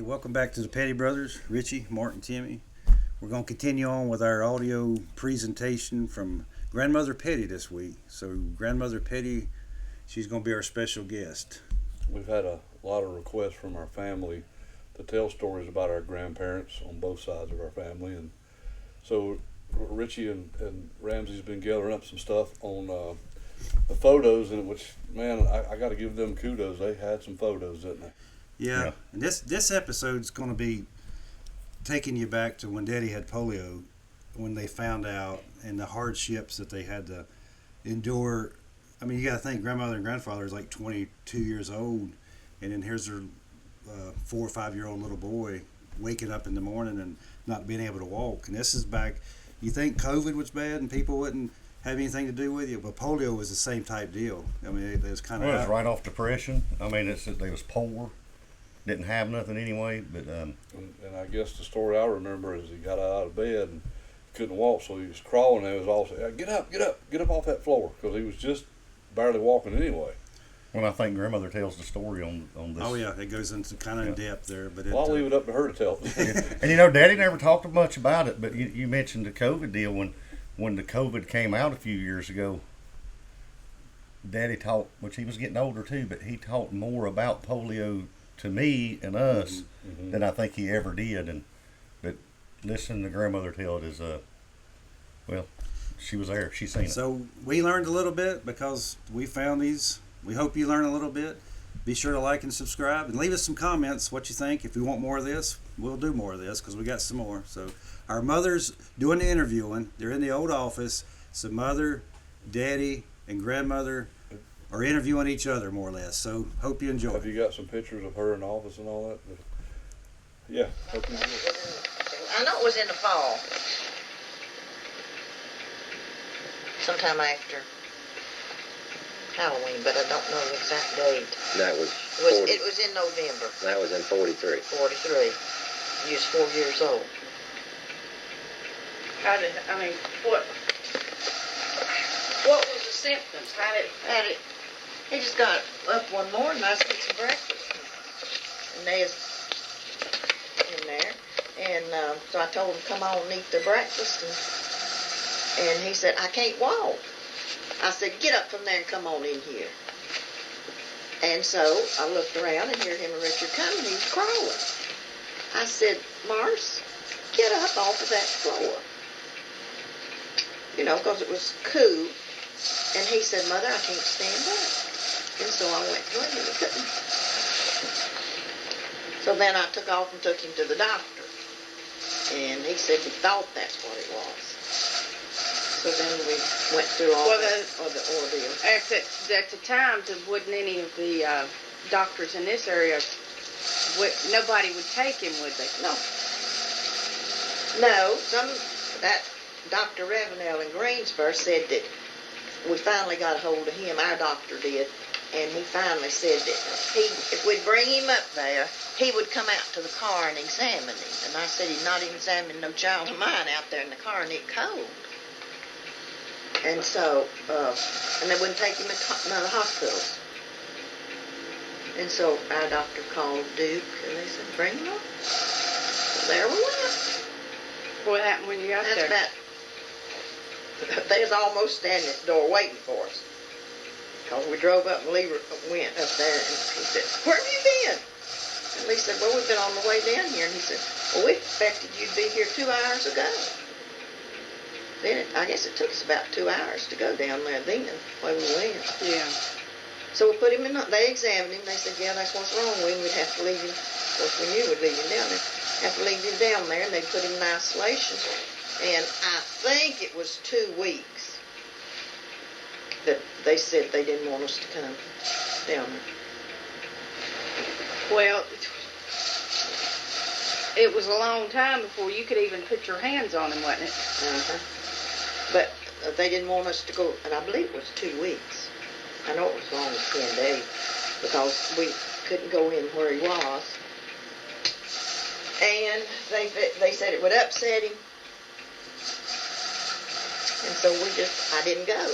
welcome back to the Petty Brothers, Richie, Mark, and Timmy. We're going to continue on with our audio presentation from Grandmother Petty this week. So, Grandmother Petty, she's going to be our special guest. We've had a lot of requests from our family to tell stories about our grandparents on both sides of our family, and so Richie and Ramsey's been gathering up some stuff on the photos, and which, man, I got to give them kudos. They had some photos, didn't they? Yeah. And this episode's going to be taking you back to when Daddy had polio, when they found out, and the hardships that they had to endure. I mean, you got to think grandmother and grandfather is like 22 years old, and then here's their 4 or 5 year old little boy waking up in the morning and not being able to walk. And this is back. You think COVID was bad and people wouldn't have anything to do with you, but polio was the same type deal. I mean, it was kind of. Well, it was right off depression. I mean, they was poor, didn't have nothing anyway. But and I guess the story I remember is he got out of bed and couldn't walk, so he was crawling. And it was all saying, get up off that floor, because he was just barely walking anyway. Well, I think grandmother tells the story on this. Oh yeah, it goes into kind of in depth there, but I'll leave it up to her to tell. And Daddy never talked much about it, but you mentioned the COVID deal when the COVID came out a few years ago. Daddy taught, which he was getting older too, but he taught more about polio to me and us than I think he ever did. But listening to grandmother tell it is well, she was there, she seen it. So we learned a little bit because we found these. We hope you learn a little bit. Be sure to like and subscribe and leave us some comments what you think. If we want more of this, we'll do more of this because we got some more. So our mother's doing the interviewing. They're in the old office. So mother, daddy, and grandmother are interviewing each other more or less. So hope you enjoy. Have you got some pictures of her in the office and all that? Yeah, hope you enjoy. I know it was in the fall. Sometime after Halloween, but I don't know the exact date. That was It was in November. that was in 43. 43. You was 4 years old. What was the symptoms? He just got up one morning. I said some breakfast, and they was in there, and so I told him come on and eat their breakfast, and he said I can't walk. I said get up from there and come on in here. And so I looked around and heard him and Richard coming. He was crawling. I said, Mars, get up off of that floor. Because it was cool. And he said, Mother, I can't stand up. And so I went to him and he couldn't. So then I took off and took him to the doctor. And he said he thought that's what it was. So then we went through all the ordeal. At the time, wouldn't any of the doctors in this area, nobody would take him, would they? No. That Dr. Ravenel in Greensboro said that we finally got a hold of him, our doctor did, and he finally said that if we'd bring him up there, he would come out to the car and examine him. And I said he's not examining no child of mine out there in the car and it's cold. And so, and they wouldn't take him to none of the hospitals. And so our doctor called Duke, and they said, bring him up. So there we went. What happened when you got there? They was almost standing at the door waiting for us. Because we drove up and Lee went up there, and he said, where have you been? And Lee said, well, we've been on the way down here. And he said, well, we expected you'd be here 2 hours ago. Then I guess it took us about 2 hours to go down there then, when we went. Yeah. So we put him in, they examined him. They said, yeah, that's what's wrong with him. We'd have to leave him. Of course, we knew we'd leave him down there. Have to leave him down there, and they put him in isolation. And I think it was 2 weeks that they said they didn't want us to come down there. Well, it was a long time before you could even put your hands on him, wasn't it? Uh-huh. But they didn't want us to go, and I believe it was 2 weeks. I know it was as long as 10 days, because we couldn't go in where he was. And they said it would upset him. And so I didn't go.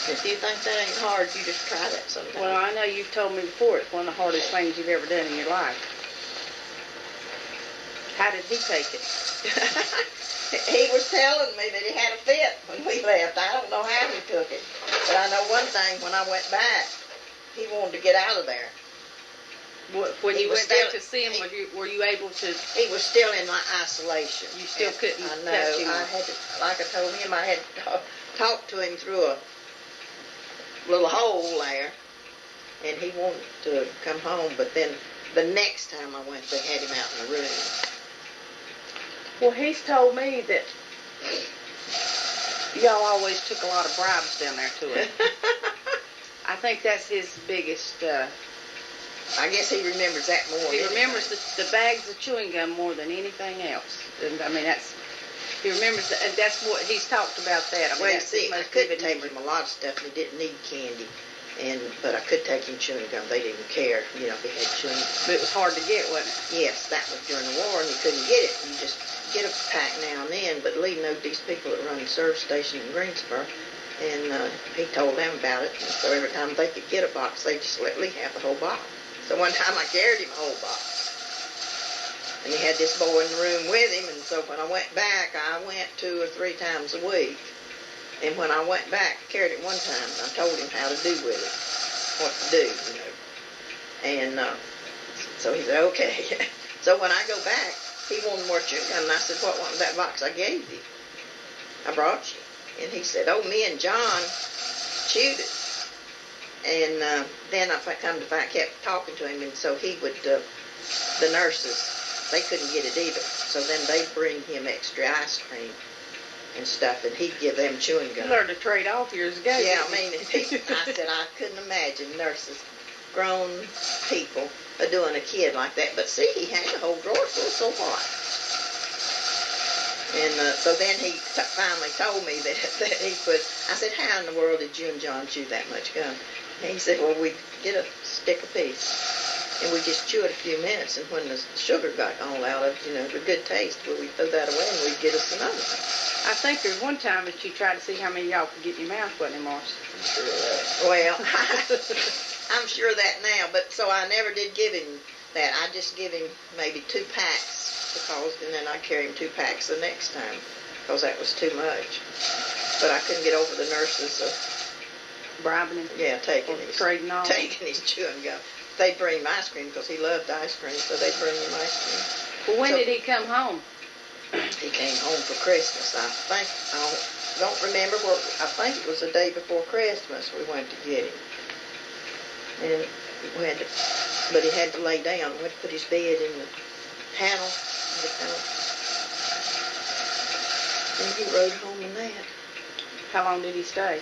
If you think that ain't hard, you just try that sometime. Well, I know you've told me before it's one of the hardest things you've ever done in your life. How did he take it? He was telling me that he had a fit when we left. I don't know how he took it. But I know one thing, when I went back, he wanted to get out of there. When He you was went back still- to see him, were you able to? He was still in my isolation. You still And couldn't I know. touch him. I had to, like I told him, I had to talk to him through a little hole there. And he wanted to come home, but then the next time I went, they had him out in the room. Well, he's told me that y'all always took a lot of bribes down there to him. I think that's his biggest. I guess he remembers that more. He than remembers anything. the bags of chewing gum more than anything else. And I mean, he remembers that, and that's what he's talked about. That. I mean, Well, you that's his see, I most couldn't vivid take memory. him a lot of stuff, and he didn't need candy. But I could take him chewing gum. They didn't care, if he had chewing gum. But it was hard to get, wasn't it? Yes, that was during the war, and you couldn't get it. You just get a pack now and then. But Lee knew these people that run the service station in Greensboro, and he told them about it. And so every time they could get a box, they just let Lee have the whole box. So one time I carried him a whole box. And he had this boy in the room with him, and so when I went back, I went 2 or 3 times a week. And when I went back, I carried it one time, and I told him how to do with it, what to do, And so he said, okay. So when I go back, he wanted more chewing gum, and I said, what was that box I gave you? I brought you. And he said, oh, me and John chewed it. And then I come to find, I kept talking to him, and so he would, the nurses, they couldn't get it either. So then they'd bring him extra ice cream and stuff, and he'd give them chewing gum. You learned to trade off years ago. Yeah, I didn't mean, you? I said I couldn't imagine nurses, grown people, doing a kid like that. But see, he had a whole drawer full, so what? And so then he finally told me that he put, I said, how in the world did you and John chew that much gum? And he said, well, we get a stick apiece. And we just chew it a few minutes, and when the sugar got all out of it, the good taste, well, we throw that away and we'd get us another one. I think there's one time that you tried to see how many y'all could get in your mouth, wasn't it, Marcy? Well, I'm sure of that now, but so I never did give him that. I just give him maybe 2 packs, and then I'd carry him 2 packs the next time, because that was too much. But I couldn't get over the nurses Bribing him? taking Or his trading off? taking his chewing gum. They'd bring him ice cream because he loved ice cream, so they'd bring him ice cream. Well, when So- did he come home? He came home for Christmas. I don't remember I think it was the day before Christmas we went to get him. And but he had to lay down. We had to put his bed in the panel. And he rode home in that. How long did he stay?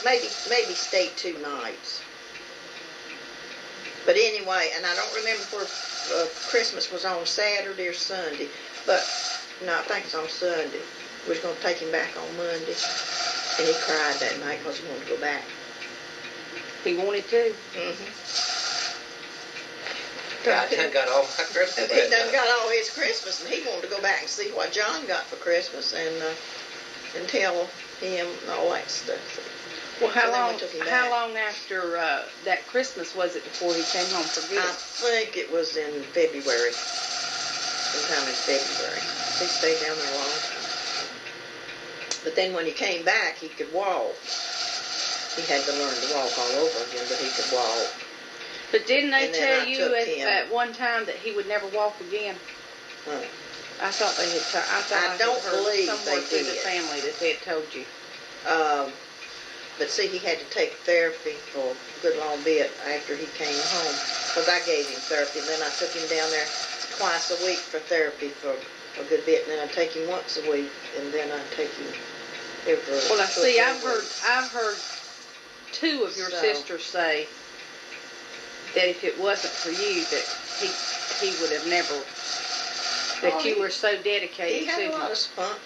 Maybe stayed 2 nights. But anyway, and I don't remember where Christmas was on Saturday or Sunday, but no, I think it's on Sunday. We was going to take him back on Monday, and he cried that night because he wanted to go back. He wanted to. I done got all my Christmas. He done got all his Christmas, and he wanted to go back and see what John got for Christmas and tell him and all that stuff. Well, So then we took him how back. long after that Christmas was it before he came home for good? I think it was in February. Sometime in February. He stayed down there a long time. But then when he came back, he could walk. He had to learn to walk all over again, but he could walk. But didn't they And then tell I you took him. at one time that he would never walk again? Huh. I thought they had. I don't had heard believe someone they through the did. family that they had told you. But see, he had to take therapy for a good long bit after he came home, because I gave him therapy, and then I took him down there twice a week for therapy for a good bit, and then I take him once a week, and then I take him every. Well, I see. two or I've three heard 2 of your So- sisters say that if it wasn't for you, that he would have never. That Oh, you he- were so He dedicated had to a him. lot of spunk.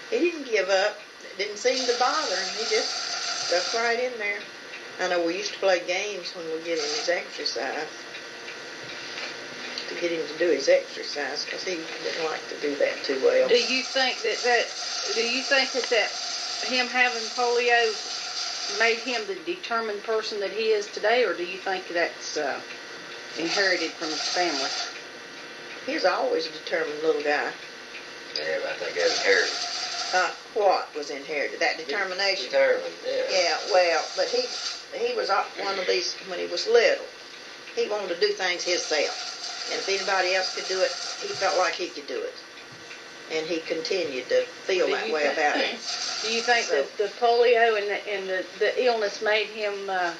He didn't give up. It didn't seem to bother him. He just stuck right in there. I know we used to play games when we get him his exercise. To get him to do his exercise, because he didn't like to do that too well. Do you think that him having polio made him the determined person that he is today, or do you think that's inherited from his family? He was always a determined little guy. Yeah, but I think that's inherited. What was inherited? That determination? Determined, yeah. Yeah, well, but he was one of these, when he was little, he wanted to do things himself. And if anybody else could do it, he felt like he could do it. And he continued to feel Do that you way think- about it. Do you think So- that the polio and the illness made him more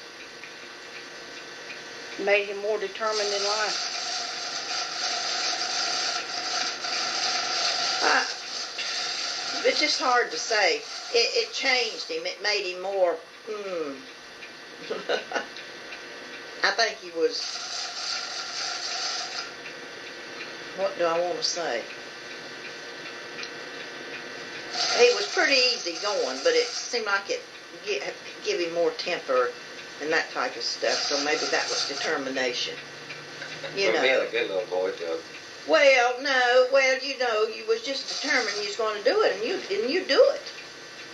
determined in life? It's just hard to say. It changed him. It made him more, I think he was, what do I want to say? He was pretty easy going, but it seemed like it give him more temper and that type of stuff. So maybe that was determination. You From being know. a good little boy to Well, no. Well, you was just determined you was going to do it, and you do it,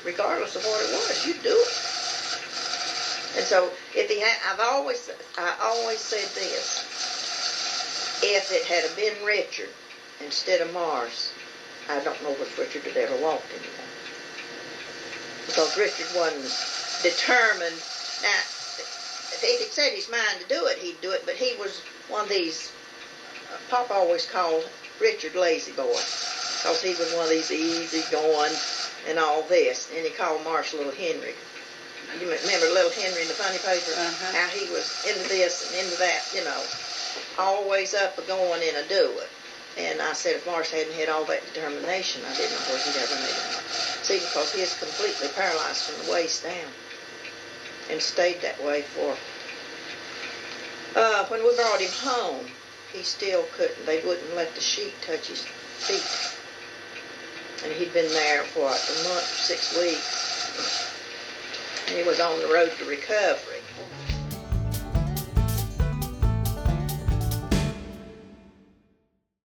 regardless of what it was. You do it. And so, if he had, I always said this: if it had been Richard instead of Mars, I don't know if Richard had ever walked anymore, because Richard wasn't determined. Now, if he'd set his mind to do it, he'd do it. But he was one of these. Papa always called Richard lazy boy, because he was one of these easy going and all this, and he called Marsh Little Henry. You remember Little Henry in the funny paper? Uh-huh. How he was into this and into that, always up a going and a doing. And I said if Marsh hadn't had all that determination, I didn't know where he'd ever made it. See, because he is completely paralyzed from the waist down, and stayed that way for. When we brought him home, he still couldn't. They wouldn't let the sheet touch his feet. And he'd been there, a month or 6 weeks. And he was on the road to recovery.